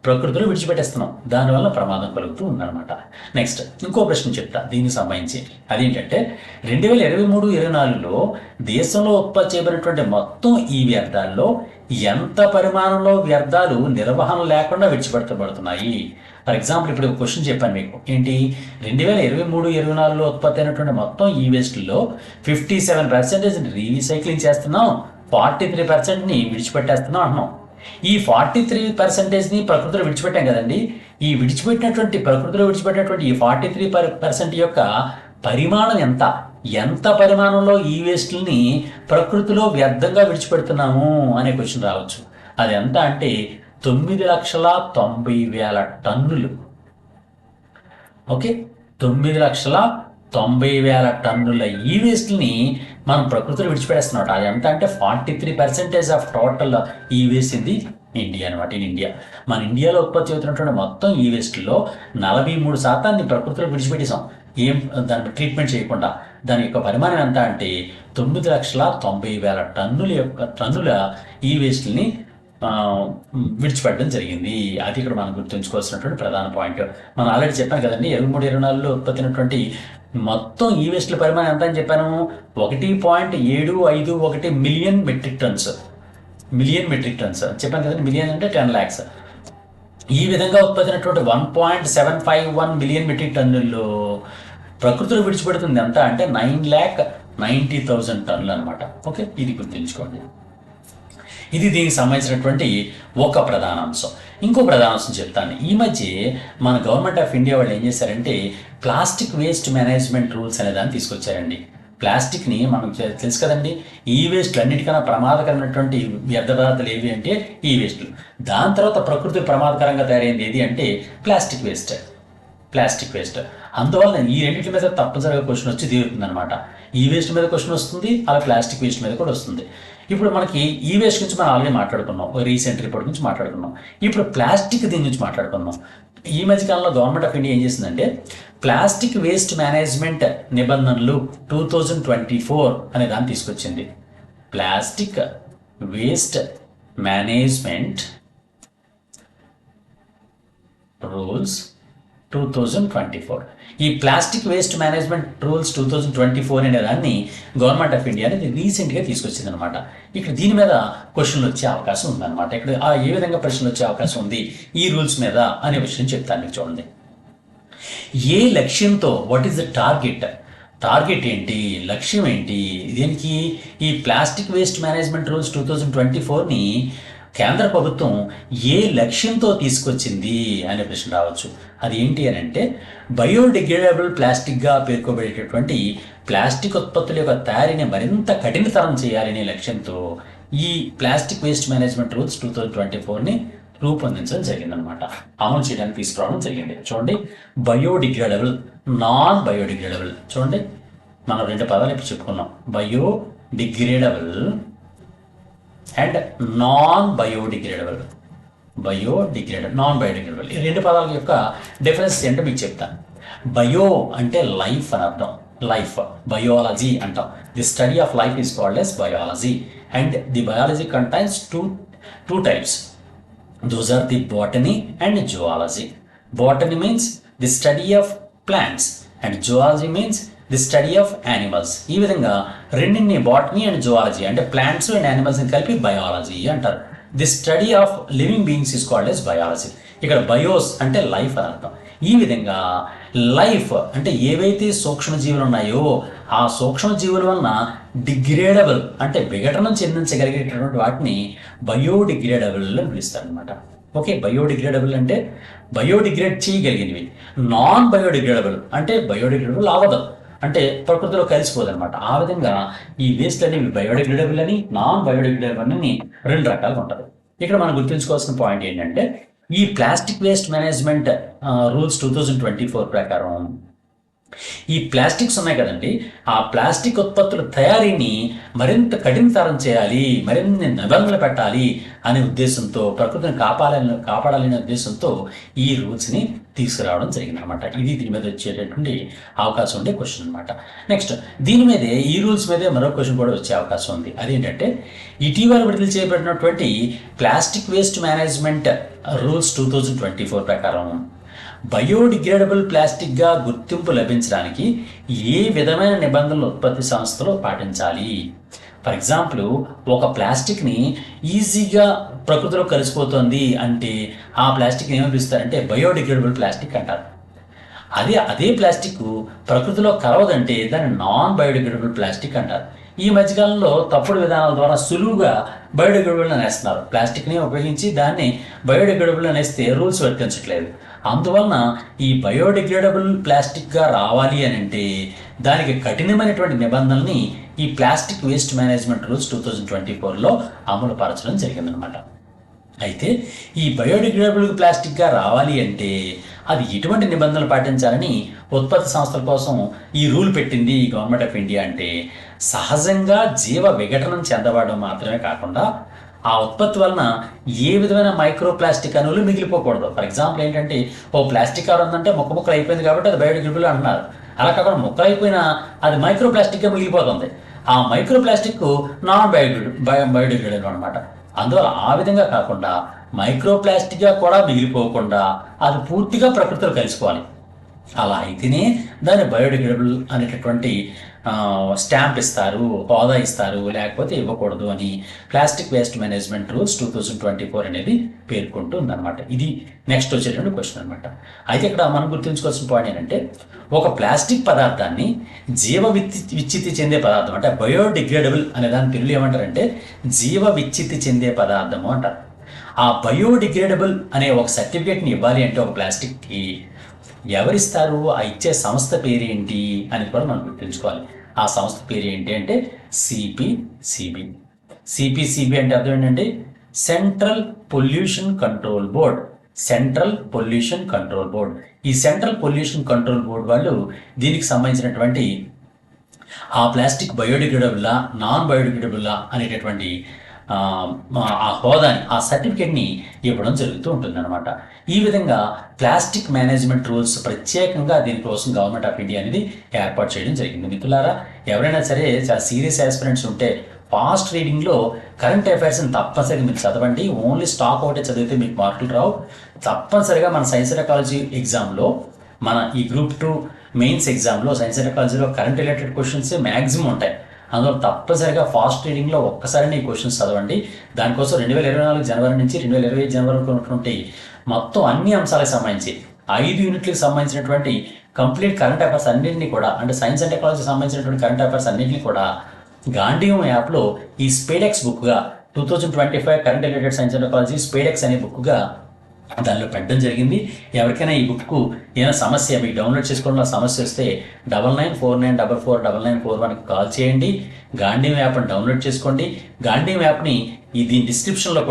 ప్రకృతిలో విడిచిపెట్టేస్తున్నాం. దానివల్ల ప్రమాదం కలుగుతూ ఉందన్నమాట. నెక్స్ట్ ఇంకో ప్రశ్న చెప్తా దీనికి సంబంధించి. అదేంటంటే, 2023-24లో దేశంలో ఉత్పత్తి చేయబడినటువంటి మొత్తం ఈ వ్యర్థాల్లో ఎంత పరిమాణంలో వ్యర్థాలు నిర్వహణ లేకుండా విడిచిపెట్టబడుతున్నాయి. ఫర్ ఎగ్జాంపుల్, ఇప్పుడు ఒక క్వశ్చన్ చెప్పాను మీకు. ఏంటి? 2023-24లో ఉత్పత్తి అయినటువంటి మొత్తం ఈ వేస్ట్లో 57% రీసైక్లింగ్ చేస్తున్నాం, 43%ని విడిచిపెట్టేస్తున్నాం అంటున్నాం. ఈ 43%ని ప్రకృతిలో విడిచిపెట్టాం కదండి. ఈ ప్రకృతిలో విడిచిపెట్టినటువంటి ఈ 43% యొక్క పరిమాణం ఎంత పరిమాణంలో ఈ వేస్ట్ని ప్రకృతిలో వ్యర్థంగా విడిచిపెడుతున్నాము అనే క్వశ్చన్ రావచ్చు. అది ఎంత అంటే 9,90,000 టన్నులు. ఓకే, 9,90,000 టన్నుల ఈ వేస్ట్ని మనం ప్రకృతిలో విడిచిపెట్టేస్తున్నాం. అది ఎంత అంటే 43% ఆఫ్ టోటల్ ఈ వేస్ట్ ఇది ఇండియా అనమాట. ఇన్ ఇండియా, మన ఇండియాలో ఉత్పత్తి అవుతున్నటువంటి మొత్తం ఈ వేస్ట్లో 43% ప్రకృతిలో విడిచిపెట్టేసాం, దాన్ని ట్రీట్మెంట్ చేయకుండా. దాని యొక్క పరిమాణం ఎంత అంటే 9,90,000 టన్నుల ఈ వేస్ట్ని విడిచిపెట్టడం జరిగింది. అది ఇక్కడ మనం గుర్తుంచుకోవాల్సినటువంటి ప్రధాన పాయింట్. మనం ఆల్రెడీ చెప్పాను కదండి, 23-24లో ఉత్పత్తి అయినటువంటి మొత్తం ఈ వేస్ట్ల పరిమాణం ఎంత అని చెప్పాను? 1.751 మిలియన్ మెట్రిక్ టన్స్ చెప్పాను కదండి. మిలియన్ అంటే 10 lakhs. ఈ విధంగా ఉత్పత్తి అయినటువంటి 1.751 మిలియన్ మెట్రిక్ టన్నుల్లో ప్రకృతిలో విడిచిపెడుతుంది ఎంత అంటే 9,90,000 టన్నులు అనమాట. ఓకే, ఇది గుర్తుంచుకోండి. ఇది దీనికి సంబంధించినటువంటి ఒక ప్రధాన అంశం. ఇంకో ప్రధాన అంశం చెప్తాను. ఈ మధ్య మన గవర్నమెంట్ ఆఫ్ ఇండియా వాళ్ళు ఏం చేశారంటే, ప్లాస్టిక్ వేస్ట్ మేనేజ్మెంట్ రూల్స్ అనే దాన్ని తీసుకొచ్చారండి. ప్లాస్టిక్ని మనం తెలుసు కదండి, ఈ వేస్ట్లు అన్నిటికన్నా ప్రమాదకరమైనటువంటి వ్యర్థ పదార్థాలు ఏవి అంటే ఈ వేస్ట్లు. దాని తర్వాత ప్రకృతి ప్రమాదకరంగా తయారైంది ఏది అంటే ప్లాస్టిక్ వేస్ట్. అందువల్ల ఈ రెండింటి మీద తప్పనిసరిగా క్వశ్చన్ వచ్చి తీరుతుంది అనమాట. ఈ వేస్ట్ మీద క్వశ్చన్ వస్తుంది, అలా ప్లాస్టిక్ వేస్ట్ మీద కూడా వస్తుంది. ఇప్పుడు మనకి ఈ వేస్ట్ గురించి మనం ఆల్రెడీ మాట్లాడుకున్నాం, రీసెంట్ రిపోర్ట్ గురించి మాట్లాడుకున్నాం. ఇప్పుడు ప్లాస్టిక్ దీని గురించి మాట్లాడుకున్నాం. ఈ మధ్యకాలంలో గవర్నమెంట్ ఆఫ్ ఇండియా ఏం చేసిందంటే, ప్లాస్టిక్ వేస్ట్ మేనేజ్మెంట్ నిబంధనలు 2024 అనే దాన్ని తీసుకొచ్చింది. Plastic waste management rules 2024. ఈ ప్లాస్టిక్ వేస్ట్ మేనేజ్మెంట్ రూల్స్ 2024 అనే దాన్ని గవర్నమెంట్ ఆఫ్ ఇండియా అనేది రీసెంట్గా తీసుకొచ్చింది అనమాట. ఇక్కడ దీని మీద క్వశ్చన్లు వచ్చే అవకాశం ఉందన్నమాట. ఇక్కడ ఏ విధంగా ప్రశ్నలు వచ్చే అవకాశం ఉంది ఈ రూల్స్ మీద అనే విషయం చెప్తాను మీకు. చూడండి, ఏ లక్ష్యంతో, వాట్ ఈస్ ద టార్గెట్ ఏంటి, లక్ష్యం ఏంటి, దీనికి ఈ ప్లాస్టిక్ వేస్ట్ మేనేజ్మెంట్ రూల్స్ 2024ని కేంద్ర ప్రభుత్వం ఏ లక్ష్యంతో తీసుకొచ్చింది అనే ప్రశ్న రావచ్చు. అది ఏంటి అని అంటే బయోడిగ్రేడబుల్ ప్లాస్టిక్గా పేర్కొబడేటటువంటి ప్లాస్టిక్ ఉత్పత్తుల యొక్క తయారీని మరింత కఠినతరం చేయాలనే లక్ష్యంతో ఈ ప్లాస్టిక్ వేస్ట్ మేనేజ్మెంట్ రూల్స్ 2024ని రూపొందించడం జరిగిందనమాట. అమలు చేయడానికి తీసుకురావడం జరిగింది. చూడండి, బయోడిగ్రేడబుల్, నాన్ బయోడిగ్రేడబుల్. చూడండి, మనం 2 పదాలు ఇప్పుడు చెప్పుకున్నాం, biodegradable and non biodegradable. Non biodegradable, ఈ 2 పదాల యొక్క డిఫరెన్స్ ఏంటో మీకు చెప్తాను. బయో అంటే లైఫ్ అని అర్థం, లైఫ్, బయాలజీ అంటాం. The study of life is called as biology, and the biology contains two types. Those are the botany and zoology. Botany means the study of plants and zoology means the study of animals. ఈ విధంగా రెండింటిని బాటనీ అండ్ జువాలజీ అంటే ప్లాంట్స్ అండ్ యానిమల్స్ని కలిపి బయాలజీ అంటారు. The study of living beings is called as biology. ఇక్కడ బయోస్ అంటే లైఫ్ అని అర్థం. ఈ విధంగా లైఫ్ అంటే ఏవైతే సూక్ష్మజీవులు ఉన్నాయో ఆ సూక్ష్మజీవుల వలన డిగ్రేడబుల్ అంటే విఘటనం చెందించగలిగేటటువంటి వాటిని బయోడిగ్రేడబుల్ అని పిలుస్తారు అనమాట. ఓకే, బయోడిగ్రేడబుల్ అంటే బయోడిగ్రేడ్ చేయగలిగినవి. నాన్ బయోడిగ్రేడబుల్ అంటే బయోడిగ్రేడబుల్ అవ్వదు, అంటే ప్రకృతిలో కలిసిపోదు అనమాట. ఆ విధంగా ఈ వేస్ట్ అనేవి బయోడిగ్రేడబుల్ అని, నాన్ బయోడిగ్రేడబుల్ అని 2 రకాలుగా ఉంటుంది. ఇక్కడ మనం గుర్తుంచుకోవాల్సిన పాయింట్ ఏంటంటే ఈ ప్లాస్టిక్ వేస్ట్ మేనేజ్మెంట్ రూల్స్ 2024 ప్రకారం ఈ ప్లాస్టిక్స్ ఉన్నాయి కదండి, ఆ ప్లాస్టిక్ ఉత్పత్తుల తయారీని మరింత కఠినతరం చేయాలి, మరిన్ని నిబంధనలు పెట్టాలి అనే ఉద్దేశంతో, ప్రకృతిని కాపాడాలనే ఉద్దేశంతో ఈ రూల్స్ని తీసుకురావడం జరిగిందనమాట. ఇది దీని మీద వచ్చేటటువంటి అవకాశం ఉండే క్వశ్చన్ అనమాట. నెక్స్ట్ దీని మీదే, ఈ రూల్స్ మీదే మరో క్వశ్చన్ కూడా వచ్చే అవకాశం ఉంది. అదేంటంటే ఇటీవల విడుదల చేయబడినటువంటి ప్లాస్టిక్ వేస్ట్ మేనేజ్మెంట్ రూల్స్ 2024 ప్రకారం బయోడిగ్రేడబుల్ ప్లాస్టిక్గా గుర్తింపు లభించడానికి ఏ విధమైన నిబంధనలు ఉత్పత్తి సంస్థలు పాటించాలి? ఫర్ ఎగ్జాంపుల్, ఒక ప్లాస్టిక్ని ఈజీగా ప్రకృతిలో కలిసిపోతుంది అంటే ఆ ప్లాస్టిక్ని ఏమని పిలుస్తారంటే బయోడిగ్రేడబుల్ ప్లాస్టిక్ అంటారు. అదే ప్లాస్టిక్ ప్రకృతిలో కలవదంటే దాన్ని నాన్ బయోడిగ్రేడబుల్ ప్లాస్టిక్ అంటారు. ఈ మధ్యకాలంలో తప్పుడు విధానాల ద్వారా సులువుగా బయోడిగ్రేడబుల్ అనేస్తున్నారు. ప్లాస్టిక్ని ఉపయోగించి దాన్ని బయోడిగ్రేడబుల్ అనేస్తే రూల్స్ వర్తించట్లేదు. అందువలన ఈ బయోడిగ్రేడబుల్ ప్లాస్టిక్గా రావాలి అని అంటే దానికి కఠినమైనటువంటి నిబంధనల్ని ఈ ప్లాస్టిక్ వేస్ట్ మేనేజ్మెంట్ రూల్స్ 2024లో అమలు పరచడం జరిగిందనమాట. అయితే ఈ బయోడిగ్రేడబుల్ ప్లాస్టిక్గా రావాలి అంటే అది ఎటువంటి నిబంధనలు పాటించాలని ఉత్పత్తి సంస్థల కోసం ఈ రూల్ పెట్టింది ఈ గవర్నమెంట్ ఆఫ్ ఇండియా అంటే సహజంగా జీవ విఘటనం చెందబడడం మాత్రమే కాకుండా ఆ ఉత్పత్తి వలన ఏ విధమైన మైక్రో ప్లాస్టిక్ అణువులు మిగిలిపోకూడదు. ఫర్ ఎగ్జాంపుల్ ఏంటంటే ఓ ప్లాస్టిక్ కవర్ ఉందంటే ముక్కలు అయిపోయింది కాబట్టి అది బయోడిగ్రేడబుల్ అంటున్నారు. అలా కాకుండా ముక్కలు అయిపోయినా అది మైక్రో ప్లాస్టిక్గా మిగిలిపోతుంది. ఆ మైక్రో ప్లాస్టిక్ నాన్ బయోడిగ్రేడబుల్ అనమాట. అందువల్ల ఆ విధంగా కాకుండా మైక్రో ప్లాస్టిక్గా కూడా మిగిలిపోకుండా అది పూర్తిగా ప్రకృతిలో కలిసిపోవాలి. అలా అయితేనే దాన్ని బయోడిగ్రేడబుల్ అనేటటువంటి స్టాంప్ ఇస్తారు, హోదా ఇస్తారు, లేకపోతే ఇవ్వకూడదు అని ప్లాస్టిక్ వేస్ట్ మేనేజ్మెంట్ రూల్స్ 2024 అనేది పేర్కొంటూ ఉందన్నమాట. ఇది నెక్స్ట్ వచ్చేటువంటి క్వశ్చన్ అనమాట. అయితే ఇక్కడ మనం గుర్తుంచుకోవాల్సిన పాయింట్ ఏంటంటే ఒక ప్లాస్టిక్ పదార్థాన్ని విచ్చితి చెందే పదార్థం అంటే బయోడిగ్రేడబుల్ అనే దాని తెలుగులో ఏమంటారంటే విచ్చితి చెందే పదార్థము అంటారు. ఆ బయోడిగ్రేడబుల్ అనే ఒక సర్టిఫికేట్ని ఇవ్వాలి అంటే ఒక ప్లాస్టిక్కి ఎవరిస్తారు, ఆ ఇచ్చే సంస్థ పేరు ఏంటి అని కూడా మనం గుర్తుంచుకోవాలి. ఆ సంస్థ పేరు ఏంటి అంటే సిపిసిబి. సిపిసిబి అంటే అర్థం ఏంటంటే central pollution control board. Central pollution control board. ఈ సెంట్రల్ పొల్యూషన్ కంట్రోల్ బోర్డ్ వాళ్ళు దీనికి సంబంధించినటువంటి ఆ ప్లాస్టిక్ బయోడిగ్రేడబుల్లా నాన్ బయోడిగ్రేడబుల్లా అనేటటువంటి ఆ హోదాని, ఆ సర్టిఫికేట్ని ఇవ్వడం జరుగుతూ ఉంటుందన్నమాట. ఈ విధంగా ప్లాస్టిక్ మేనేజ్మెంట్ రూల్స్ ప్రత్యేకంగా దీనికోసం గవర్నమెంట్ ఆఫ్ ఇండియా అనేది ఏర్పాటు చేయడం జరిగింది. మిత్రులారా, ఎవరైనా సరే చాలా సీరియస్ ఆస్పిరెంట్స్ ఉంటే ఫాస్ట్ రీడింగ్లో కరెంట్ అఫైర్స్ని తప్పనిసరిగా మీరు చదవండి. ఓన్లీ స్టాక్ ఒకటే చదివితే మీకు మార్కులు రావు. తప్పనిసరిగా మన సైన్స్ అండ్ టెక్నాలజీ ఎగ్జామ్లో, మన ఈ గ్రూప్ 2 మెయిన్స్ ఎగ్జామ్లో సైన్స్ అండ్ టెక్నాలజీలో కరెంట్ రిలేటెడ్ క్వశ్చన్స్ మ్యాక్సిమం ఉంటాయి. అందులో తప్పనిసరిగా ఫాస్ట్ రీడింగ్లో ఒక్కసారి ఈ క్వశ్చన్స్ చదవండి. దానికోసం 2024 జనవరి నుంచి 2025 జనవరి వరకు ఉన్నటువంటి మొత్తం అన్ని అంశాలకు సంబంధించి 5 యూనిట్లకు సంబంధించినటువంటి కంప్లీట్ కరెంట్ అఫైర్స్ అన్నింటినీ కూడా, అంటే సైన్స్ అండ్ టెక్నాలజీ సంబంధించినటువంటి కరెంట్ అఫైర్స్ అన్నింటినీ కూడా గాంధీయం యాప్లో ఈ స్పేడెక్స్ బుక్గా 2025 current related science and technology SpaDeX అనే బుక్గా దానిలో పెట్టడం జరిగింది. ఎవరికైనా ఈ బుక్ ఏదైనా సమస్య మీకు డౌన్లోడ్ చేసుకోవడంలో సమస్య వస్తే 9949449941కి కాల్ చేయండి. గాంధీయం యాప్ని డౌన్లోడ్ చేసుకోండి. గాంధీయం యాప్ని దీని డిస్క్రిప్షన్లో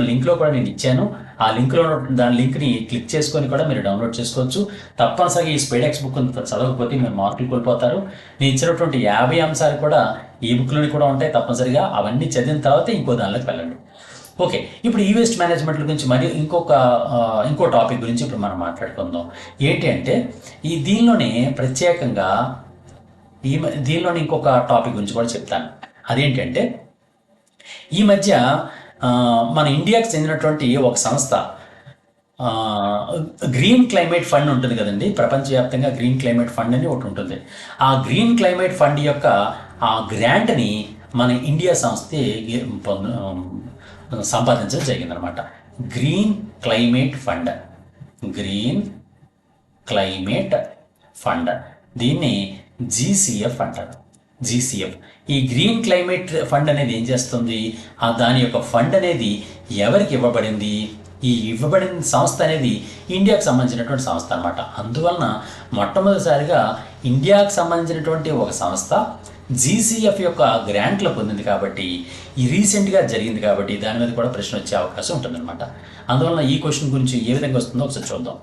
లింక్లో కూడా నేను ఇచ్చాను. ఆ లింక్లో దాని లింక్ని క్లిక్ చేసుకొని కూడా మీరు డౌన్లోడ్ చేసుకోవచ్చు. తప్పనిసరిగా ఈ స్పేడెక్స్ బుక్ చదవకపోతే మీరు మార్కులు కోల్పోతారు. నేను ఇచ్చినటువంటి 50 అంశాలు కూడా ఈ బుక్లోని కూడా ఉంటాయి. తప్పనిసరిగా అవన్నీ చదివిన తర్వాత ఇంకో దానిలోకి వెళ్ళండి. ఓకే, ఇప్పుడు ఈ వేస్ట్ మేనేజ్మెంట్ గురించి మరియు ఇంకో టాపిక్ గురించి ఇప్పుడు మనం మాట్లాడుకుందాం. ఏంటి అంటే దీనిలోనే ప్రత్యేకంగా దీనిలోని ఇంకొక టాపిక్ గురించి కూడా చెప్తాను. అదేంటంటే ఈ మధ్య మన ఇండియాకి చెందినటువంటి ఒక సంస్థ గ్రీన్ క్లైమేట్ ఫండ్ ఉంటుంది కదండి. ప్రపంచవ్యాప్తంగా గ్రీన్ క్లైమేట్ ఫండ్ అని ఒకటి ఉంటుంది. ఆ గ్రీన్ క్లైమేట్ ఫండ్ యొక్క ఆ గ్రాంట్ని మన ఇండియా సంస్థ సంపాదించడం జరిగిందనమాట. గ్రీన్ క్లైమేట్ ఫండ్ దీన్ని జీసీఎఫ్ అంటారు. జీసీఎఫ్ ఈ గ్రీన్ క్లైమేట్ ఫండ్ అనేది ఏం చేస్తుంది? దాని యొక్క ఫండ్ అనేది ఎవరికి ఇవ్వబడింది? ఈ ఇవ్వబడిన సంస్థ అనేది ఇండియాకు సంబంధించినటువంటి సంస్థ అనమాట. అందువలన మొట్టమొదటిసారిగా ఇండియాకు సంబంధించినటువంటి ఒక సంస్థ జీసీఎఫ్ యొక్క గ్రాంట్లు పొందింది కాబట్టి, ఈ రీసెంట్గా జరిగింది కాబట్టి దాని మీద కూడా ప్రశ్న వచ్చే అవకాశం ఉంటుందన్నమాట. అందువలన ఈ క్వశ్చన్ గురించి ఏ విధంగా వస్తుందో ఒకసారి చూద్దాం.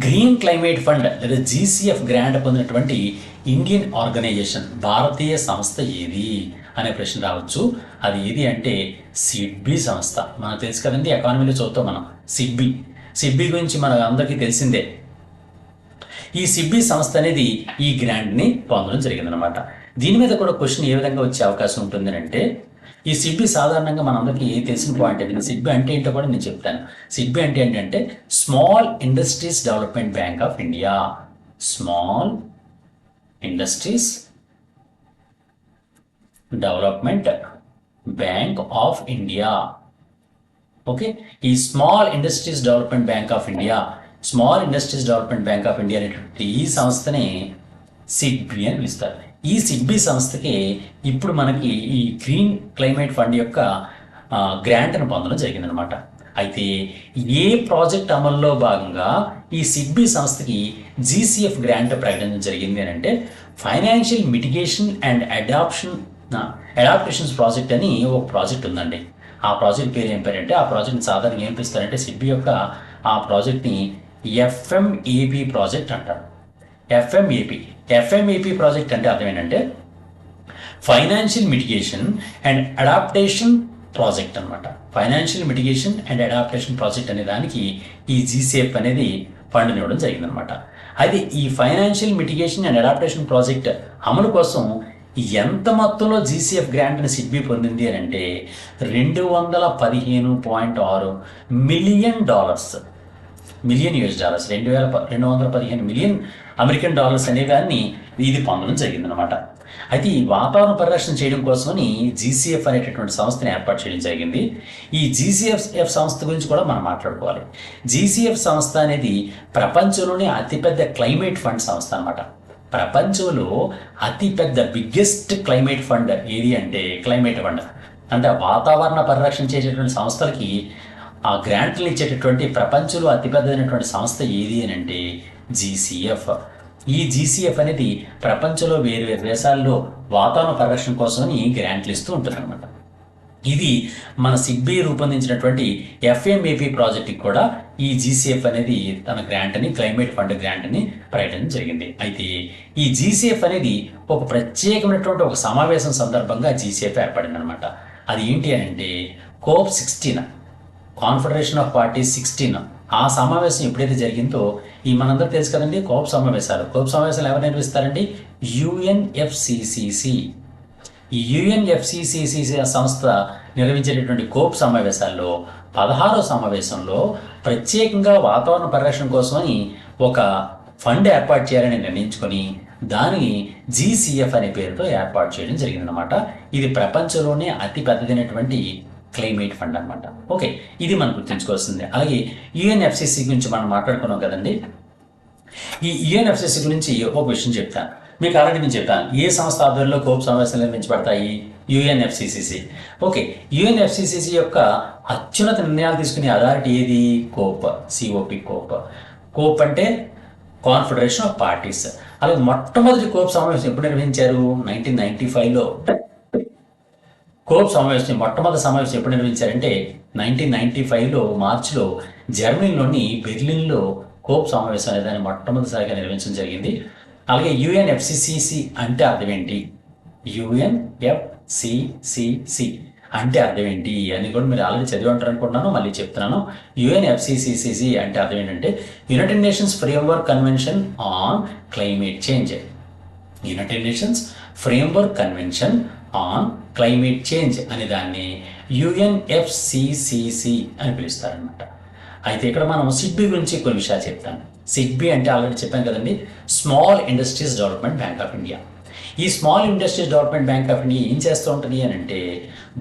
గ్రీన్ క్లైమేట్ ఫండ్ లేదా జీసీఎఫ్ గ్రాంట్ పొందినటువంటి ఇండియన్ ఆర్గనైజేషన్, భారతీయ సంస్థ ఏది అనే ప్రశ్న రావచ్చు. అది ఏది అంటే సిడ్బీ సంస్థ. మనకు తెలుసు కదండి, ఎకానమీలో చదువుతాం మనం. సిడ్బీ గురించి మన అందరికీ తెలిసిందే. ఈ సిడ్బీ సంస్థ అనేది ఈ గ్రాంట్ని పొందడం జరిగిందనమాట. దీని మీద కూడా క్వశ్చన్ ఏ విధంగా వచ్చే అవకాశం ఉంటుంది అంటే, ఈ సిడ్బీ సాధారణంగా మనందరికీ తెలిసిన పాయింట్ అది. సిడ్బీ అంటే ఏంటో కూడా నేను చెప్తాను. సిడ్బీ అంటే ఏంటంటే small industries development bank of India. Small industries development bank of India. Okay, ఈ small industries development bank of India అనేటువంటి ఈ సంస్థని సిడ్బీ అని పిలుస్తారు. ఈ సిడ్బీ సంస్థకి ఇప్పుడు మనకి ఈ గ్రీన్ క్లైమేట్ ఫండ్ యొక్క గ్రాంట్ను పొందడం జరిగిందనమాట. అయితే ఏ ప్రాజెక్ట్ అమల్లో భాగంగా ఈ సిడ్బీ సంస్థకి జీసీఎఫ్ గ్రాంట్ ప్రకటించడం జరిగింది అని అంటే, financial mitigation and adaptations project అని ఒక ప్రాజెక్ట్ ఉందండి. ఆ ప్రాజెక్ట్ పేరు ఏం పేరంటే, ఆ ప్రాజెక్ట్ని సాధారణంగా ఏం పిలుస్తారంటే సిడ్బీ యొక్క ఆ ప్రాజెక్ట్ని ఎఫ్ఎంఏపీ ప్రాజెక్ట్ అంటారు. ఎఫ్ఎంఏపీ ప్రాజెక్ట్ అంటే అర్థం ఏంటంటే financial mitigation and adaptation project అనమాట. Financial mitigation and adaptation project అనే దానికి ఈ జీసీఎఫ్ అనేది ఫండ్ని ఇవ్వడం జరిగిందనమాట. అయితే ఈ financial mitigation and adaptation project అమలు కోసం ఎంత మొత్తంలో జీసీఎఫ్ గ్రాంట్ని సిడ్బీ పొందింది అని అంటే $215.6 million US$, 215 million American dollars అనేదాన్ని ఇది పొందడం జరిగిందనమాట. అయితే ఈ వాతావరణ పరిరక్షణ చేయడం కోసమని జీసీఎఫ్ అనేటటువంటి సంస్థని ఏర్పాటు చేయడం జరిగింది. ఈ జీసీఎఫ్ సంస్థ గురించి కూడా మనం మాట్లాడుకోవాలి. జీసీఎఫ్ సంస్థ అనేది ప్రపంచంలోనే అతిపెద్ద క్లైమేట్ ఫండ్ సంస్థ అనమాట. ప్రపంచంలో అతిపెద్ద బిగ్గెస్ట్ క్లైమేట్ ఫండ్ ఏది అంటే క్లైమేట్ ఫండ్ అంటే వాతావరణ పరిరక్షణ చేసేటువంటి సంస్థలకి ఆ గ్రాంట్లు ఇచ్చేటటువంటి ప్రపంచంలో అతిపెద్దైనటువంటి సంస్థ ఏది అని అంటే జీసీఎఫ్. ఈ జీసీఎఫ్ అనేది ప్రపంచంలో వేరు వేరు దేశాల్లో వాతావరణ పరిరక్షణ కోసమని గ్రాంట్లు ఇస్తూ ఉంటుంది అనమాట. ఇది మన సిడ్బీ రూపొందించినటువంటి ఎఫ్ఎంఏపీ ప్రాజెక్ట్కి కూడా ఈ జీసీఎఫ్ అనేది తన గ్రాంట్ని, క్లైమేట్ ఫండ్ గ్రాంట్ని ప్రకటించడం జరిగింది. అయితే ఈ జీసీఎఫ్ అనేది ఒక ప్రత్యేకమైనటువంటి ఒక సమావేశం సందర్భంగా జీసీఎఫ్ ఏర్పడింది అనమాట. అది ఏంటి అని అంటే COP16, కాన్ఫెడరేషన్ ఆఫ్ పార్టీస్ 16. ఆ సమావేశం ఎప్పుడైతే జరిగిందో ఈ మనందరూ తెలుసు కదండి కోప్ సమావేశాలు ఎవరు నిర్వహిస్తారండి? యుఎన్ఎఫ్సిసిసి. ఈ యుఎన్ఎఫ్సిసిసి సంస్థ నిర్వహించేటటువంటి కోప్ సమావేశాల్లో 16వ సమావేశంలో ప్రత్యేకంగా వాతావరణ పరిరక్షణ కోసమని ఒక ఫండ్ ఏర్పాటు చేయాలని నిర్ణయించుకొని దాన్ని జీసీఎఫ్ అనే పేరుతో ఏర్పాటు చేయడం జరిగిందనమాట. ఇది ప్రపంచంలోనే అతి పెద్దదైనటువంటి క్లైమేట్ ఫండ్ అనమాట. ఓకే, ఇది మనం గుర్తుంచుకోవాల్సిందే. అలాగే యుఎన్ఎఫ్సిసి గురించి మనం మాట్లాడుకున్నాం కదండి. ఈ యుఎన్ఎఫ్సిసి గురించి ఒక విషయం చెప్తాను. మీకు ఆల్రెడీ నేను చెప్పాను ఏ సంస్థ ఆధ్వర్యంలో కోప్ సమావేశాలు నిర్వహించబడతాయి, యుఎన్ఎఫ్సిసిసి. ఓకే, యుఎన్ఎఫ్సిసిసి యొక్క అత్యున్నత నిర్ణయాలు తీసుకునే అథారిటీ ఏది, కోప్, సిఓపి కోప్. కోప్ అంటే కాన్ఫెడరేషన్ ఆఫ్ పార్టీస్. అలాగే మొట్టమొదటి కోప్ సమావేశం ఎప్పుడు నిర్వహించారు, 1995లో. కోప్ సమావేశం మొట్టమొదటి సమావేశం ఎప్పుడు నిర్వహించారంటే 1995లో మార్చిలో జర్మనీలోని బెర్లిన్లో కోప్ సమావేశం అనే దాన్ని మొట్టమొదటిసారిగా నిర్వహించడం జరిగింది. అలాగే యుఎన్ఎఫ్సిసిసి అంటే అర్థం ఏంటి, యుఎన్ఎఫ్సిసిసి అంటే అర్థం ఏంటి అని కూడా మీరు ఆల్రెడీ చదివి ఉంటారు అనుకుంటున్నాను, మళ్ళీ చెప్తున్నాను. యుఎన్ఎఫ్సిసిసి అంటే అర్థం ఏంటంటే United nations framework convention on climate change. United nations framework convention on climate change అనే దాన్ని యుఎన్ఎఫ్సిసిసి అని పిలుస్తారనమాట. అయితే ఇక్కడ మనం సిడ్బీ గురించి కొన్ని విషయాలు చెప్తాను. సిడ్బీ అంటే ఆల్రెడీ చెప్పాను కదండి, small industries development bank of India. ఈ small industries development bank of India ఏం చేస్తూ ఉంటుంది అని అంటే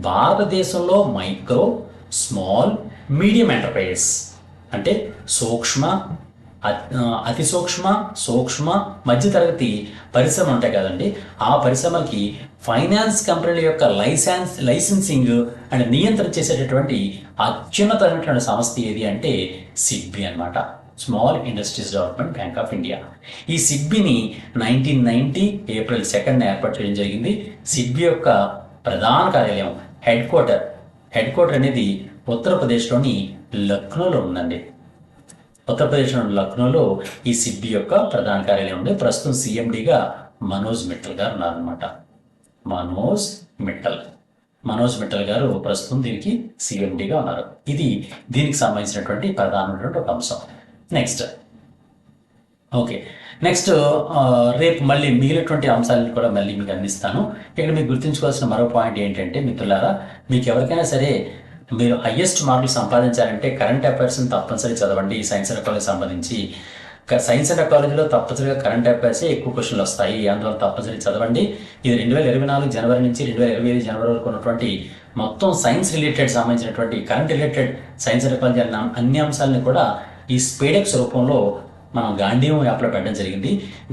భారతదేశంలో మైక్రో, స్మాల్, మీడియం ఎంటర్ప్రైజెస్ అంటే సూక్ష్మ, అతి సూక్ష్మ, సూక్ష్మ, మధ్యతరగతి పరిశ్రమలు ఉంటాయి కదండి, ఆ పరిశ్రమలకి ఫైనాన్స్ కంపెనీల యొక్క లైసెన్సింగ్ అండ్ నియంత్రణ చేసేటటువంటి అత్యున్నతమైనటువంటి సంస్థ ఏది అంటే సిడ్బీ అనమాట, small industries development bank of India. ఈ సిడ్బీని 1990 ఏప్రిల్ 2న ఏర్పాటు చేయడం జరిగింది. సిడ్బీ యొక్క ప్రధాన కార్యాలయం హెడ్ క్వార్టర్ అనేది ఉత్తరప్రదేశ్లోని లక్నోలో ఉందండి. ఉత్తరప్రదేశ్లోని లక్నోలో ఈ సిడ్బీ యొక్క ప్రధాన కార్యాలయం ఉంది. ప్రస్తుతం సిఎండిగా మనోజ్ మిట్టల్ గారు ఉన్నారనమాట. మనోజ్ మిట్టల్ గారు ప్రస్తుతం దీనికి సిఎండిగా ఉన్నారు. ఇది దీనికి సంబంధించినటువంటి ప్రధానమైనటువంటి ఒక అంశం. నెక్స్ట్ రేపు మళ్ళీ మిగిలినటువంటి అంశాలను కూడా మళ్ళీ మీకు అందిస్తాను. ఇక్కడ మీకు గుర్తుంచుకోవాల్సిన మరో పాయింట్ ఏంటంటే మిత్రులారా, మీకు ఎవరికైనా సరే మీరు హయ్యెస్ట్ మార్కులు సంపాదించాలంటే కరెంట్ అఫైర్స్ని తప్పనిసరి చదవండి. సైన్స్ అండ్ టెక్నాలజీ సంబంధించి సైన్స్ అండ్ టెక్నాలజీలో తప్పనిసరిగా కరెంట్ అఫైర్సే ఎక్కువ క్వశ్చన్లు వస్తాయి, అందువల్ల తప్పనిసరి చదవండి. ఇది 2024 జనవరి నుంచి 2025 జనవరి వరకు ఉన్నటువంటి మొత్తం సైన్స్ రిలేటెడ్ సంబంధించినటువంటి current related science and technology అన్ని అంశాలని కూడా ఈ స్పీడెక్స్ రూపంలో మనం గాంధీవం యాప్లో పెట్టడం జరిగింది.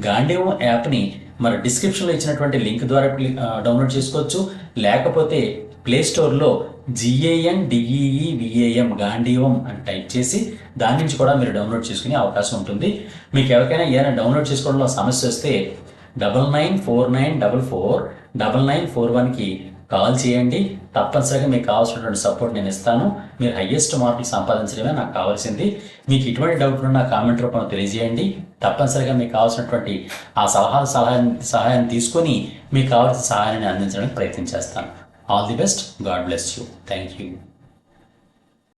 గాంధీవం యాప్ని మరి డిస్క్రిప్షన్లో ఇచ్చినటువంటి లింక్ ద్వారా డౌన్లోడ్ చేసుకోవచ్చు, లేకపోతే ప్లేస్టోర్లో GANDEEVAM గాంధీవం అని టైప్ చేసి దాని నుంచి కూడా మీరు డౌన్లోడ్ చేసుకునే అవకాశం ఉంటుంది. మీకు ఎవరికైనా ఏదైనా డౌన్లోడ్ చేసుకోవడంలో సమస్య వస్తే 9949449941కి కాల్ చేయండి. తప్పనిసరిగా మీకు కావాల్సినటువంటి సపోర్ట్ నేను ఇస్తాను. మీరు హయ్యెస్ట్ మార్కులు సంపాదించడమే నాకు కావాల్సింది. మీకు ఎటువంటి డౌట్లు ఉన్నా కామెంట్ రూపంలో తెలియజేయండి. తప్పనిసరిగా మీకు కావాల్సినటువంటి ఆ సహాయాన్ని తీసుకొని మీకు కావాల్సిన సహాయాన్ని అందించడానికి ప్రయత్నం చేస్తాను. All the best. God bless you. Thank you.